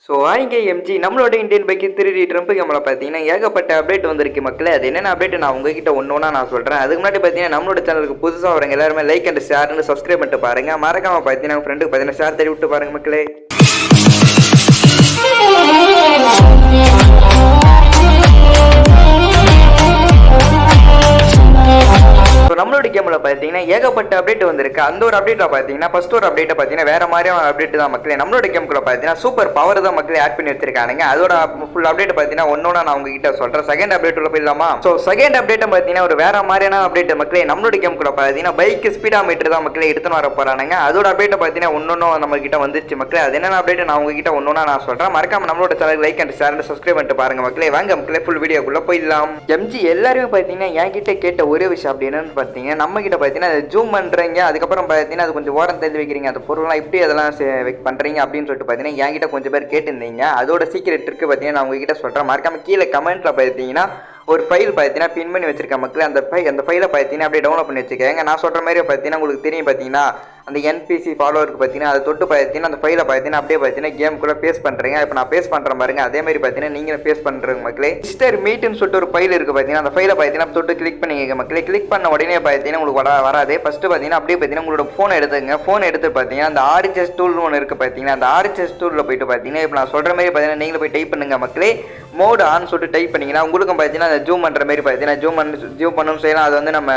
So இங்கே MG நம்மளோட Indian bike 3D Trump கேமில் பார்த்தீங்கன்னா ஏகப்பட்ட அப்டேட் வந்திருக்கு மக்களே. அது என்னென்ன அப்டேட் நான் உங்ககிட்ட ஒன்றா நான் சொல்கிறேன். அதுக்கு முன்னாடி பார்த்தீங்கன்னா நம்மளோட சேனலுக்கு புதுசாக வரவங்க எல்லாருமே லைக் அண்ட் ஷேர்னு சப்ஸ்கிரைப் பண்ணிட்டு பாருங்கள். மறக்காமல் பார்த்தீங்கன்னா ஃப்ரெண்டுக்கு பார்த்தீங்கன்னா ஷேர் தள்ளி விட்டு பாருங்கள் மக்களே. நம்மளோட கேமில் பார்த்தீங்கன்னா ஏகப்பட்ட அப்டேட் வந்திருக்கு. அந்த ஒரு அப்டேட்டில் பார்த்தீங்கன்னா ஃபர்ஸ்ட் ஒரு அப்டேட்டை பார்த்தீங்கன்னா வேற மாதிரியான அப்டேட் தான் மக்களே. நம்மளோட கேமுக்குள்ள பார்த்தீங்கன்னா சூப்பர் பவர் தான் மக்களே ஆட் பண்ணி வச்சிருக்கானுங்க. அதோட ஃபுல் அப்டேட் பார்த்தீங்கன்னா ஒன்னொன்னா நான் உங்ககிட்ட சொல்கிறேன். செகண்ட் அப்டேட் உள்ள போயிடலாமா? ஸோ செகண்ட் அப்டேட்டை பார்த்தீங்கன்னா ஒரு வேற மாதிரியான அப்டேட் மக்களே. நம்மளோட கேமுக்குள்ள பார்த்தீங்கன்னா பைக் ஸ்பீடா மீட்டர் தான் மக்களே எடுத்துன்னு வர போறானுங்க. அதோட அப்டேட்டை பார்த்தீங்கன்னா ஒன்னொன்னும் நம்ம கிட்ட வந்துருச்சு மக்களே. அது என்னென்ன அப்டேட் நான் உங்ககிட்ட ஒன்னொன்னா நான் சொல்கிறேன். மறக்காம நம்மளோட channel like and share subscribe பண்ணிட்டு பாருங்க மக்களே. வாங்க மக்களே ஃபுல் வீடியோக்குள்ள போயிடலாம். எம்ஜி எல்லாருமே பார்த்தீங்கன்னா என்கிட்ட கேட்ட ஒரே விஷயம் அப்படி என்னன்னு பார்த்தீங்கன்னா நம்ம கிட்ட பார்த்தீங்கன்னா ஜூம் பண்ணுறீங்க, அதுக்கப்புறம் பார்த்தீங்கன்னா அது கொஞ்சம் ஓரம் தள்ளி வைக்கிறீங்க, அந்த பொருள்லாம் இப்படி அதெல்லாம் பண்ணுறீங்க அப்படின்னு சொல்லிட்டு பார்த்தீங்கன்னா என்கிட்ட கொஞ்சம் பேர் கேட்டிருந்தீங்க. அதோட சீக்கிரட் இருக்குது பார்த்தீங்கன்னா நான் உங்ககிட்ட சொல்கிறேன். மறக்காம கீழே கமெண்ட்டில் பார்த்தீங்கன்னா ஒரு ஃபைல் பார்த்தீங்கன்னா பின் பண்ணி வச்சிருக்க மக்கள். அந்த ஃபைலை பார்த்தீங்கன்னா அப்படியே டவுன்லோட் பண்ணி வச்சுக்கோங்க. நான் சொல்கிற மாதிரி பார்த்தீங்கன்னா உங்களுக்கு தெரியும் பார்த்தீங்கன்னா அந்த என்பிசி ஃபாலோவருக்கு பார்த்தீங்கன்னா அதை தொட்டு பார்த்தீங்கன்னா அந்த ஃபைலை பார்த்தீங்கன்னா அப்படியே பார்த்தீங்கன்னா கேமுக்குள்ளே பேஸ் பண்ணுறீங்க. இப்போ நான் பேஸ் பண்ணுற பாருங்க, அதே மாதிரி பார்த்தீங்கன்னா நீங்களும் பேஸ் பண்ணுறங்க மக்களே. மிஸ்டர் மீட்னு சொல்லிட்டு ஒரு ஃபைல் இருக்குது பார்த்தீங்கன்னா அந்த ஃபைலை பார்த்தீங்கன்னா தொட்டு கிளிக் பண்ணிக்க மக்களே. கிளிக் பண்ண உடனே பார்த்தீங்கன்னா உங்களுக்கு வராது. ஃபஸ்ட்டு பார்த்தீங்கன்னா அப்படியே பார்த்தீங்கன்னா உங்களோட ஃபோன் எடுத்துங்க. ஃபோன் எடுத்து பார்த்தீங்கன்னா அந்த ஆர்ஹெச் டூல்னு ஒன்று இருக்குது பார்த்தீங்கன்னா அந்த ஆர்ஹெச் டூலில் போயிட்டு பார்த்தீங்கன்னா இப்போ நான் சொல்கிற மாதிரி பார்த்தீங்கன்னா நீங்களும் போய் டைப் பண்ணுங்க மக்களே. மோட் ஆன் சொல்லிட்டு டைப் பண்ணிங்கன்னா உங்களுக்கும் பார்த்தீங்கன்னா அந்த ஜூம் பண்ணுற மாதிரி பார்த்தீங்கன்னா ஜூம் பண்ணணும் செய்யலாம். அது வந்து நம்ம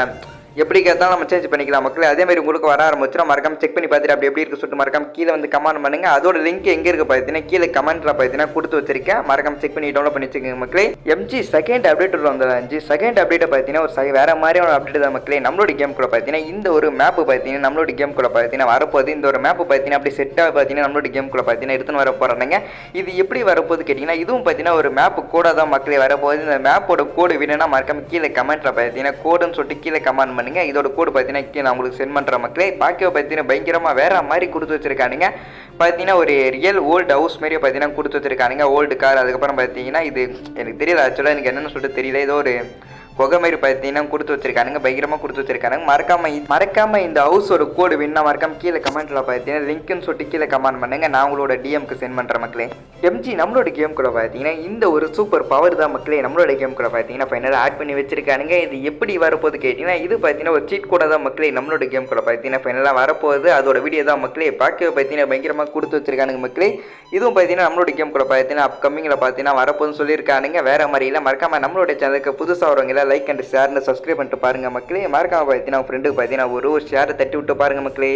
எப்படி கேட்டாலும் நம்ம சேஞ்ச் பண்ணிக்கலாம் மக்களே. அதே மாதிரி உங்களுக்கு வர ஆரம்பிச்சிடும். மறக்காம செக் பண்ணி பார்த்துட்டு அப்படி எப்படி இருக்கு சொல்லிட்டு மறக்காம கீழே வந்து கமெண்ட் பண்ணுங்க. அதோட லிங்க் எங்கே இருக்கு பார்த்தீங்கன்னா கீழே கமெண்ட்ல பார்த்தீங்கன்னா கொடுத்து வச்சிருக்கேன். மறக்காம செக் பண்ணி டவுன்லோட் பண்ணி வச்சுக்கோங்க மக்களே. எம்ஜி செகண்ட் அப்டேட் வந்து செகண்ட் அப்டேட்டை பார்த்தீங்கன்னா ஒரு வேற மாதிரியான அப்டேட் தான் மக்களே. நம்மளோட கேம் கூட பார்த்தீங்கன்னா இந்த ஒரு மேப் பார்த்தீங்கன்னா நம்மளோட கேம் கூட பார்த்தீங்கன்னா வரப்போகுது. இந்த ஒரு மேப் பார்த்தீங்கன்னா அப்படி செட்டாக பார்த்தீங்கன்னா நம்மளோட கேம் கூட பார்த்தீங்கன்னா எடுத்துன்னு வர போறாங்க. இது எப்படி வரப்போகுது கேட்டிங்கன்னா இதுவும் பார்த்தீங்கன்னா ஒரு மேப் கூட தான் மக்களே வரப்போகுது. இந்த மேப்போட கோடு வேணும்னா மறக்காம கீழே கமெண்ட்ல பார்த்தீங்கன்னா கோடுன்னு சொல்லிட்டு கீழே கமெண்ட் பண்ணுங்க. இதோட கோடு பார்த்தீங்கன்னா நான் உங்களுக்கு சென்ட் பண்ணுற மக்களே. பாக்கியோ பார்த்தீங்கன்னா பயங்கரமாக வேற மாதிரி கொடுத்து வச்சிருக்கானுங்க. பார்த்தீங்கன்னா ஒரு ரியல் ஓல்டு ஹவுஸ் மாதிரியே பார்த்தீங்கன்னா கொடுத்து வச்சிருக்கானுங்க. ஓல்டு கார், அதுக்கப்புறம் பார்த்தீங்கன்னா இது எனக்கு தெரியல ஆக்சுவலாக எனக்கு என்னென்னு சொல்லிட்டு தெரியல. ஏதோ ஒரு புகை மாதிரி பார்த்தீங்கன்னா கொடுத்து வச்சிருக்கானுங்க, பயங்கரமாக கொடுத்து வச்சிருக்கானுங்க. மறக்காம இந்த ஹவுஸோட கோடு வேணும்னா மறக்காம கீழே கமெண்ட்ல பார்த்தீங்கன்னா லிங்க்னு சொல்லிட்டு கீழே கமெண்ட் பண்ணுங்க. நான் உங்களோட டிஎம்க்கு சென்ட் பண்ணுற மக்களே. எம்ஜி நம்மளோட கேம் கூட பார்த்தீங்கன்னா இந்த ஒரு சூப்பர் பவர் தான் மக்களே. நம்மளோட கேம் கூட பார்த்தீங்கன்னா ஃபைனலாக ஆட் பண்ணி வச்சிருக்கானுங்க. இது எப்படி வரப்போகுது கேட்டிங்கன்னா இது பார்த்தீங்கன்னா ஒரு சீட் கூட தான் மக்களே. நம்மளோட கேம் கூட பார்த்தீங்கன்னா ஃபைனலாக வரப்போகுது. அதோட வீடியோ தான் மக்களே. பாக்கியோ பார்த்தீங்கன்னா பயங்கரமாக கொடுத்து வச்சிருக்கானுங்க மக்களே. இதுவும் பார்த்தீங்கன்னா நம்மளோட கேம் கூட பார்த்தீங்கன்னா அப்கமிங்கில் பார்த்தீங்கன்னா வரப்போகுதுன்னு சொல்லியிருக்கானுங்க. வேற மாதிரி இல்லை. மறக்காம நம்மளோட சேனலுக்கு புதுசாக வரவங்க லைக் அண்ட் ஷேர்னு சப்ஸ்கிரைப் பண்ணிட்டு பாருங்க மக்களே. மறக்காம பார்த்தீங்கன்னா ஃப்ரெண்டுக்கு பார்த்தீங்கன்னா ஒரு ஷேரை தட்டி விட்டு பாருங்க மக்களே.